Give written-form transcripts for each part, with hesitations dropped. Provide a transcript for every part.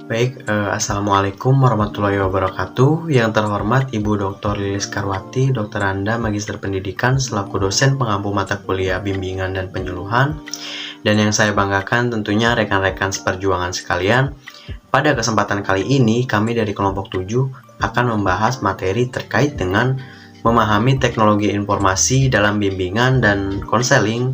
Assalamualaikum warahmatullahi wabarakatuh. Yang terhormat Ibu Dr. Lilis Karwati, Dokteranda Magister Pendidikan selaku dosen pengampu mata kuliah bimbingan dan penyuluhan. Dan yang saya banggakan tentunya rekan-rekan seperjuangan sekalian. Pada kesempatan kali ini kami dari kelompok 7 akan membahas materi terkait dengan memahami teknologi informasi dalam bimbingan dan konseling.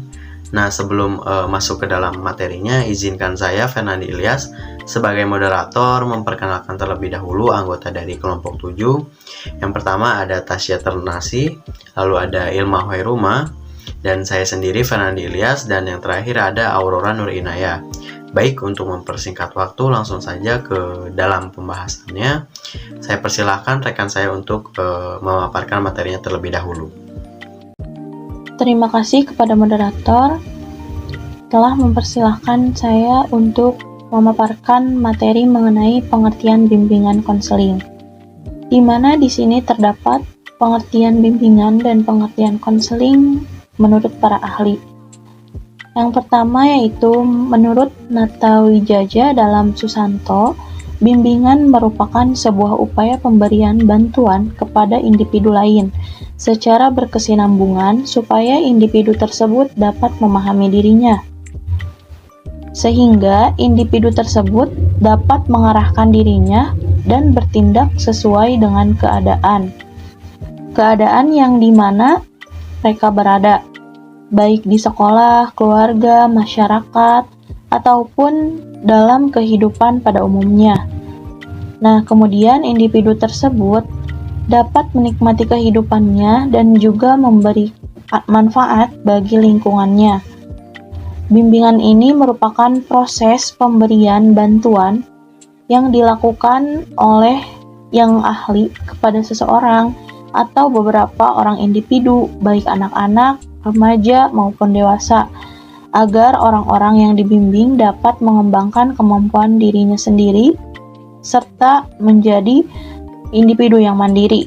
Nah, sebelum masuk ke dalam materinya, izinkan saya, Fernandi Ilyas, sebagai moderator memperkenalkan terlebih dahulu anggota dari kelompok 7. Yang pertama ada Tasya Ternasi, lalu ada Ilma Hoiruma, dan saya sendiri, Fernandi Ilyas, dan yang terakhir ada Aurora Nur Inaya. Baik, untuk mempersingkat waktu, langsung saja ke dalam pembahasannya. Saya persilahkan rekan saya untuk memaparkan materinya terlebih dahulu. Terima kasih kepada moderator telah mempersilahkan saya untuk memaparkan materi mengenai pengertian bimbingan konseling, di mana di sini terdapat pengertian bimbingan dan pengertian konseling menurut para ahli. Yang pertama yaitu menurut Nata Wijaja dalam Susanto, bimbingan merupakan sebuah upaya pemberian bantuan kepada individu lain secara berkesinambungan supaya individu tersebut dapat memahami dirinya, sehingga individu tersebut dapat mengarahkan dirinya dan bertindak sesuai dengan keadaan yang dimana mereka berada, baik di sekolah, keluarga, masyarakat, ataupun dalam kehidupan pada umumnya. Nah, kemudian individu tersebut dapat menikmati kehidupannya dan juga memberi manfaat bagi lingkungannya. Bimbingan ini merupakan proses pemberian bantuan yang dilakukan oleh yang ahli kepada seseorang atau beberapa orang individu, baik anak-anak, remaja, maupun dewasa, agar orang-orang yang dibimbing dapat mengembangkan kemampuan dirinya sendiri serta menjadi individu yang mandiri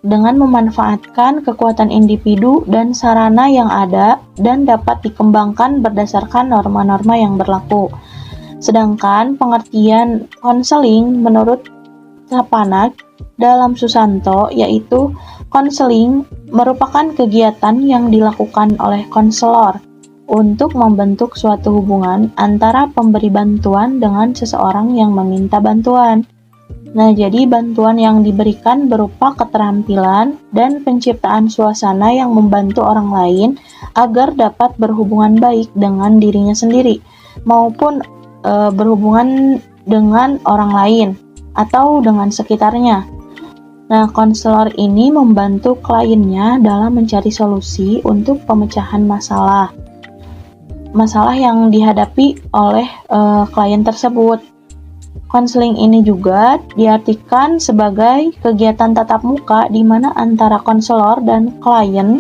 dengan memanfaatkan kekuatan individu dan sarana yang ada dan dapat dikembangkan berdasarkan norma-norma yang berlaku. Sedangkan pengertian konseling menurut Capanak dalam Susanto yaitu konseling merupakan kegiatan yang dilakukan oleh konselor untuk membentuk suatu hubungan antara pemberi bantuan dengan seseorang yang meminta bantuan. Nah, jadi bantuan yang diberikan berupa keterampilan dan penciptaan suasana yang membantu orang lain agar dapat berhubungan baik dengan dirinya sendiri maupun berhubungan dengan orang lain atau dengan sekitarnya. Nah, konselor ini membantu kliennya dalam mencari solusi untuk pemecahan masalah yang dihadapi oleh klien tersebut. Konseling ini juga diartikan sebagai kegiatan tatap muka di mana antara konselor dan klien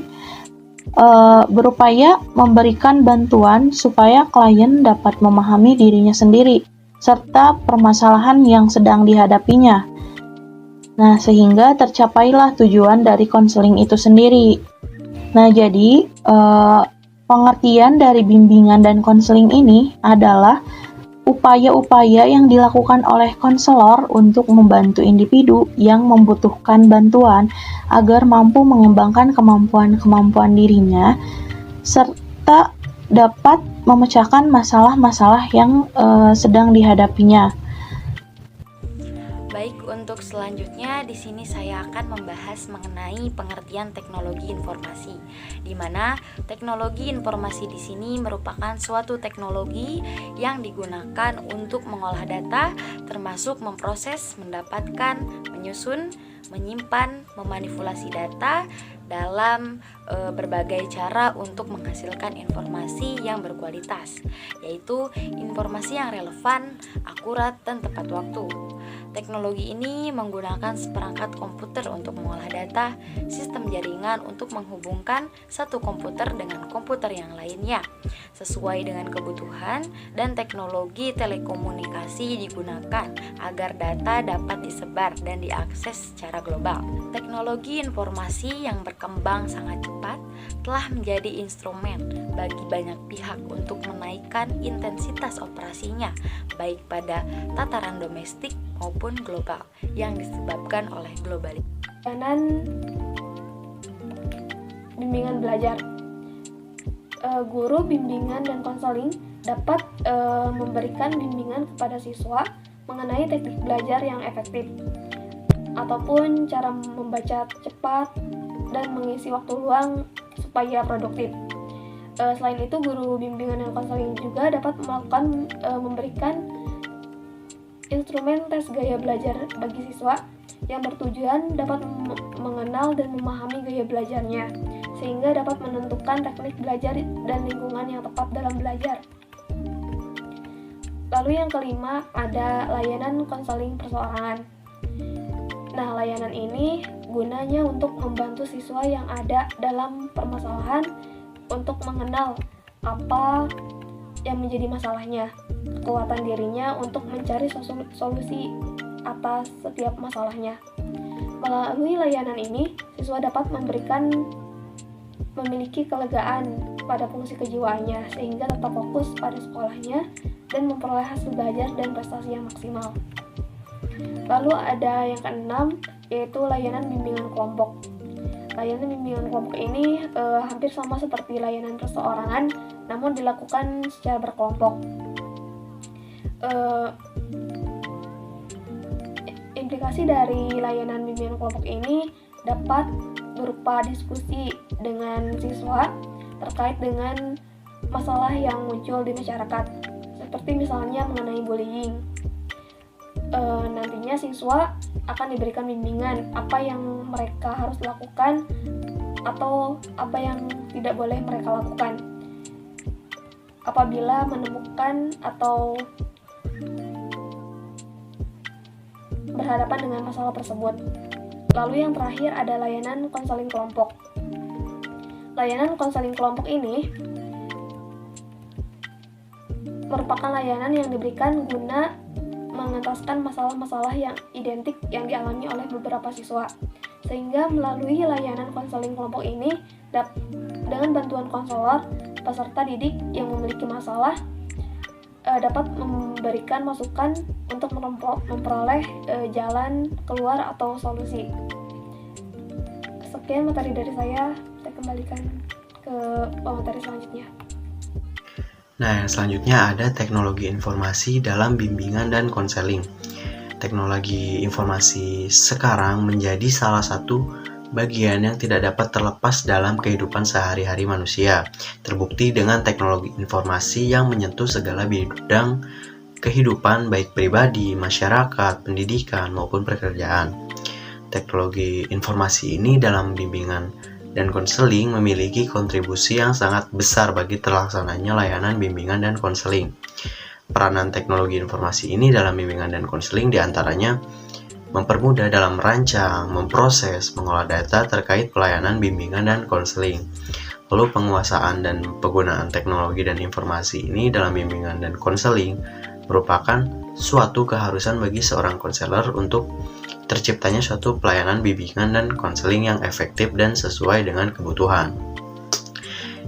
berupaya memberikan bantuan supaya klien dapat memahami dirinya sendiri serta permasalahan yang sedang dihadapinya. Nah, sehingga tercapailah tujuan dari konseling itu sendiri. Nah, jadi pengertian dari bimbingan dan konseling ini adalah upaya-upaya yang dilakukan oleh konselor untuk membantu individu yang membutuhkan bantuan agar mampu mengembangkan kemampuan dirinya serta dapat memecahkan masalah-masalah yang sedang dihadapinya. Baik, untuk selanjutnya di sini saya akan membahas mengenai pengertian teknologi informasi, di mana teknologi informasi di sini merupakan suatu teknologi yang digunakan untuk mengolah data, termasuk memproses, mendapatkan, menyusun, menyimpan, memanipulasi data dalam berbagai cara untuk menghasilkan informasi yang berkualitas, yaitu informasi yang relevan, akurat, dan tepat waktu. Teknologi ini menggunakan seperangkat komputer untuk mengolah data, sistem jaringan untuk menghubungkan satu komputer dengan komputer yang lainnya, sesuai dengan kebutuhan, dan teknologi telekomunikasi digunakan agar data dapat disebar dan diakses secara global. Teknologi informasi yang berkembang sangat cepat telah menjadi instrumen bagi banyak pihak untuk menaikkan intensitas operasinya, baik pada tataran domestik maupun global yang disebabkan oleh globalisasi. Layanan bimbingan belajar. Guru bimbingan dan konseling dapat memberikan bimbingan kepada siswa mengenai teknik belajar yang efektif ataupun cara membaca cepat dan mengisi waktu luang supaya produktif. Selain itu, guru bimbingan dan konseling juga dapat memberikan instrumen tes gaya belajar bagi siswa yang bertujuan dapat mengenal dan memahami gaya belajarnya, sehingga dapat menentukan teknik belajar dan lingkungan yang tepat dalam belajar. Lalu yang kelima, ada layanan konseling perseorangan. Nah, layanan ini gunanya untuk membantu siswa yang ada dalam permasalahan untuk mengenal apa yang menjadi masalahnya, kekuatan dirinya untuk mencari solusi atas setiap masalahnya. Melalui layanan ini, siswa dapat memiliki kelegaan pada fungsi kejiwaannya sehingga tetap fokus pada sekolahnya dan memperoleh hasil belajar dan prestasi yang maksimal. Lalu ada yang keenam, yaitu layanan bimbingan kelompok. Layanan bimbingan kelompok ini hampir sama seperti layanan perseorangan, namun dilakukan secara berkelompok. Implikasi dari layanan bimbingan kelompok ini dapat berupa diskusi dengan siswa terkait dengan masalah yang muncul di masyarakat, seperti misalnya mengenai bullying. Nantinya siswa akan diberikan bimbingan apa yang mereka harus lakukan atau apa yang tidak boleh mereka lakukan apabila menemukan atau berhadapan dengan masalah tersebut. Lalu yang terakhir ada layanan konseling kelompok. Layanan konseling kelompok ini merupakan layanan yang diberikan guna mengentaskan masalah-masalah yang identik yang dialami oleh beberapa siswa, sehingga melalui layanan konseling kelompok ini dengan bantuan konselor, peserta didik yang memiliki masalah dapat memberikan masukan untuk memperoleh jalan keluar atau solusi. Sekian materi dari saya kembalikan ke materi selanjutnya. Nah, yang selanjutnya ada teknologi informasi dalam bimbingan dan konseling. Teknologi informasi sekarang menjadi salah satu bagian yang tidak dapat terlepas dalam kehidupan sehari-hari manusia. Terbukti dengan teknologi informasi yang menyentuh segala bidang kehidupan baik pribadi, masyarakat, pendidikan, maupun pekerjaan. Teknologi informasi ini dalam bimbingan dan konseling memiliki kontribusi yang sangat besar bagi terlaksananya layanan bimbingan dan konseling. Peranan teknologi informasi ini dalam bimbingan dan konseling diantaranya mempermudah dalam merancang, memproses, mengolah data terkait pelayanan bimbingan dan konseling. Lalu penguasaan dan penggunaan teknologi dan informasi ini dalam bimbingan dan konseling merupakan suatu keharusan bagi seorang konselor untuk terciptanya suatu pelayanan bimbingan dan konseling yang efektif dan sesuai dengan kebutuhan.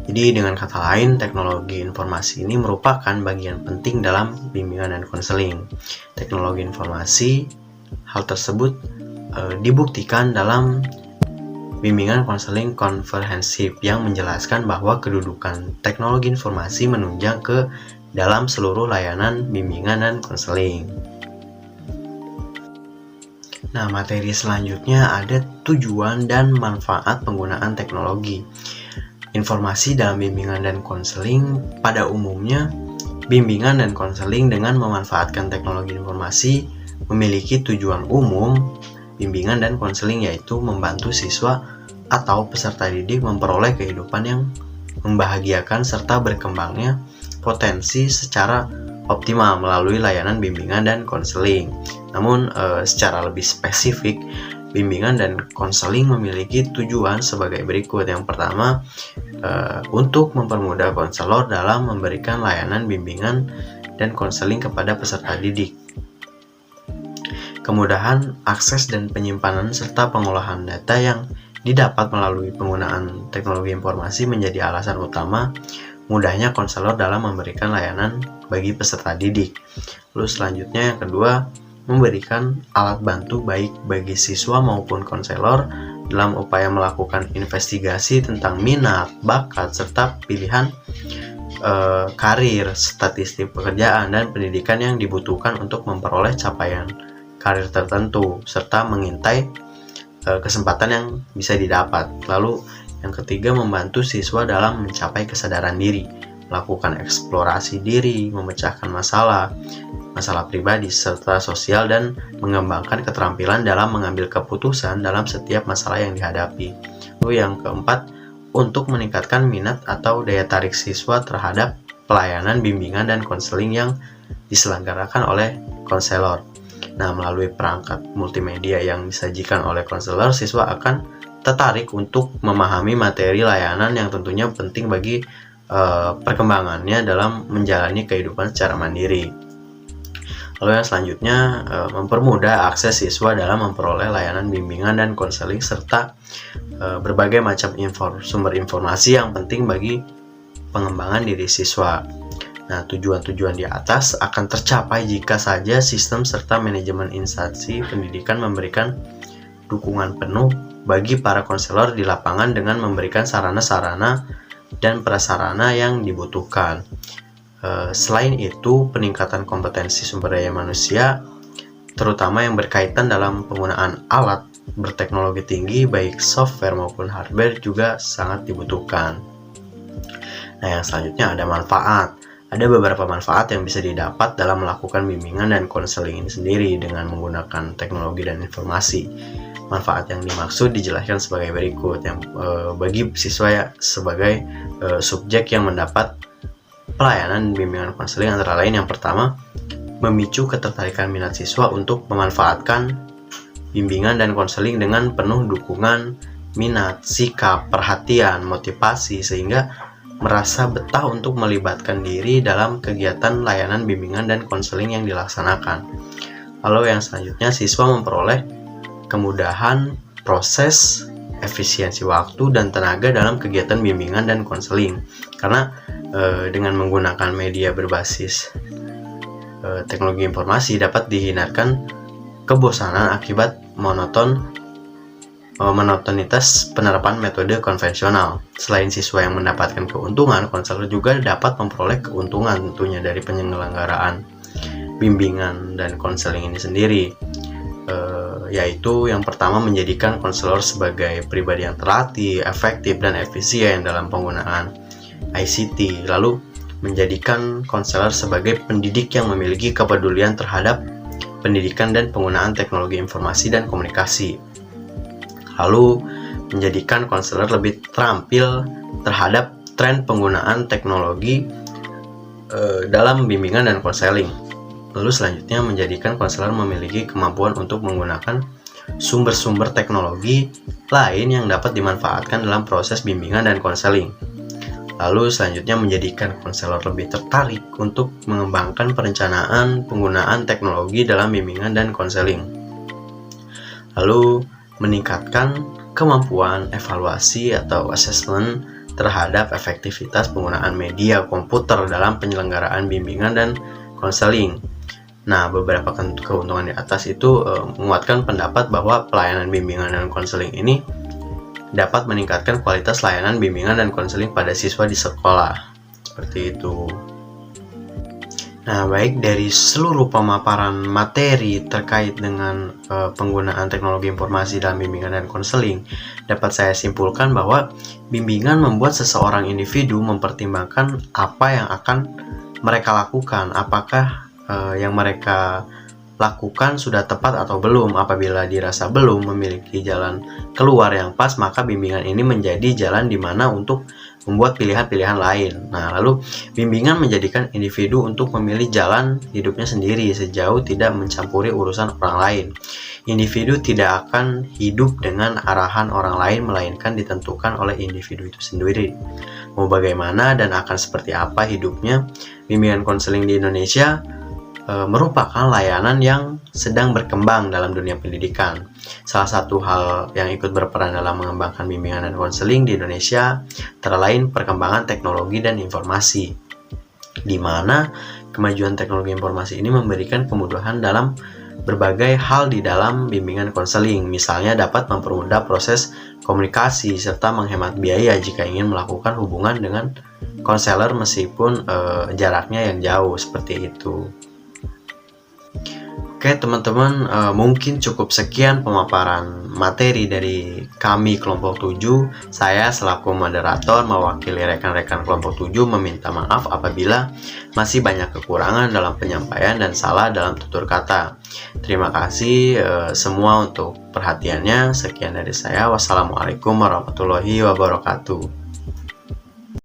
Jadi dengan kata lain, teknologi informasi ini merupakan bagian penting dalam bimbingan dan konseling. Teknologi informasi, hal tersebut dibuktikan dalam bimbingan konseling komprehensif yang menjelaskan bahwa kedudukan teknologi informasi menunjang ke dalam seluruh layanan bimbingan dan konseling. Nah, materi selanjutnya ada tujuan dan manfaat penggunaan teknologi informasi dalam bimbingan dan konseling. Pada umumnya, bimbingan dan konseling dengan memanfaatkan teknologi informasi memiliki tujuan umum. Bimbingan dan konseling yaitu membantu siswa atau peserta didik memperoleh kehidupan yang membahagiakan serta berkembangnya potensi secara optimal melalui layanan bimbingan dan konseling. Namun secara lebih spesifik, bimbingan dan konseling memiliki tujuan sebagai berikut. Yang pertama, untuk mempermudah konselor dalam memberikan layanan bimbingan dan konseling kepada peserta didik. Kemudahan akses dan penyimpanan serta pengolahan data yang didapat melalui penggunaan teknologi informasi menjadi alasan utama mudahnya konselor dalam memberikan layanan bagi peserta didik. Lalu selanjutnya yang kedua, memberikan alat bantu baik bagi siswa maupun konselor dalam upaya melakukan investigasi tentang minat, bakat, serta pilihan karir, statistik pekerjaan, dan pendidikan yang dibutuhkan untuk memperoleh capaian karir tertentu, serta mengintai kesempatan yang bisa didapat. Lalu yang ketiga, membantu siswa dalam mencapai kesadaran diri, melakukan eksplorasi diri, memecahkan masalah pribadi serta sosial, dan mengembangkan keterampilan dalam mengambil keputusan dalam setiap masalah yang dihadapi. Lalu yang keempat, untuk meningkatkan minat atau daya tarik siswa terhadap pelayanan bimbingan dan konseling yang diselenggarakan oleh konselor. Nah, melalui perangkat multimedia yang disajikan oleh konselor, siswa akan tertarik untuk memahami materi layanan yang tentunya penting bagi perkembangannya dalam menjalani kehidupan secara mandiri. Lalu yang selanjutnya, mempermudah akses siswa dalam memperoleh layanan bimbingan dan konseling serta berbagai macam sumber informasi yang penting bagi pengembangan diri siswa. Nah, tujuan-tujuan di atas akan tercapai jika saja sistem serta manajemen instansi pendidikan memberikan dukungan penuh bagi para konselor di lapangan dengan memberikan sarana-sarana dan prasarana yang dibutuhkan. Selain itu, peningkatan kompetensi sumber daya manusia, terutama yang berkaitan dalam penggunaan alat berteknologi tinggi, baik software maupun hardware, juga sangat dibutuhkan. Nah, yang selanjutnya ada manfaat. Ada beberapa manfaat yang bisa didapat dalam melakukan bimbingan dan konseling ini sendiri dengan menggunakan teknologi dan informasi. Manfaat yang dimaksud dijelaskan sebagai berikut. Yang bagi siswa ya, sebagai subjek yang mendapat pelayanan bimbingan konseling antara lain, yang pertama, memicu ketertarikan minat siswa untuk memanfaatkan bimbingan dan konseling dengan penuh dukungan, minat, sikap, perhatian, motivasi, sehingga merasa betah untuk melibatkan diri dalam kegiatan layanan bimbingan dan konseling yang dilaksanakan. Lalu yang selanjutnya, siswa memperoleh kemudahan proses, efisiensi waktu dan tenaga dalam kegiatan bimbingan dan konseling. Karena dengan menggunakan media berbasis teknologi informasi dapat dihindarkan kebosanan akibat monotonitas penerapan metode konvensional. Selain siswa yang mendapatkan keuntungan, konselor juga dapat memperoleh keuntungan tentunya dari penyelenggaraan bimbingan dan konseling ini sendiri, yaitu yang pertama, menjadikan konselor sebagai pribadi yang terlatih, efektif, dan efisien dalam penggunaan ICT. Lalu menjadikan konselor sebagai pendidik yang memiliki kepedulian terhadap pendidikan dan penggunaan teknologi informasi dan komunikasi. Lalu menjadikan konselor lebih terampil terhadap tren penggunaan teknologi dalam bimbingan dan konseling. Lalu selanjutnya, menjadikan konselor memiliki kemampuan untuk menggunakan sumber-sumber teknologi lain yang dapat dimanfaatkan dalam proses bimbingan dan konseling. Lalu selanjutnya, menjadikan konselor lebih tertarik untuk mengembangkan perencanaan penggunaan teknologi dalam bimbingan dan konseling. Lalu meningkatkan kemampuan evaluasi atau assessment terhadap efektivitas penggunaan media komputer dalam penyelenggaraan bimbingan dan konseling. Nah, beberapa keuntungan di atas itu menguatkan pendapat bahwa pelayanan bimbingan dan konseling ini dapat meningkatkan kualitas layanan bimbingan dan konseling pada siswa di sekolah. Seperti itu. Nah, baik dari seluruh pemaparan materi terkait dengan penggunaan teknologi informasi dalam bimbingan dan konseling, dapat saya simpulkan bahwa bimbingan membuat seseorang individu mempertimbangkan apa yang akan mereka lakukan, apakah yang mereka lakukan sudah tepat atau belum. Apabila dirasa belum memiliki jalan keluar yang pas, maka bimbingan ini menjadi jalan di mana untuk membuat pilihan-pilihan lain. Nah, lalu bimbingan menjadikan individu untuk memilih jalan hidupnya sendiri sejauh tidak mencampuri urusan orang lain. Individu tidak akan hidup dengan arahan orang lain, melainkan ditentukan oleh individu itu sendiri. Mau bagaimana dan akan seperti apa hidupnya, bimbingan konseling di Indonesia merupakan layanan yang sedang berkembang dalam dunia pendidikan. Salah satu hal yang ikut berperan dalam mengembangkan bimbingan dan konseling di Indonesia antara lain perkembangan teknologi dan informasi, di mana kemajuan teknologi informasi ini memberikan kemudahan dalam berbagai hal di dalam bimbingan konseling. Misalnya dapat mempermudah proses komunikasi serta menghemat biaya jika ingin melakukan hubungan dengan konselor meskipun jaraknya yang jauh, seperti itu. Oke teman-teman, mungkin cukup sekian pemaparan materi dari kami kelompok 7. Saya selaku moderator mewakili rekan-rekan kelompok 7 meminta maaf apabila masih banyak kekurangan dalam penyampaian dan salah dalam tutur kata. Terima kasih semua untuk perhatiannya. Sekian dari saya. Wassalamualaikum warahmatullahi wabarakatuh.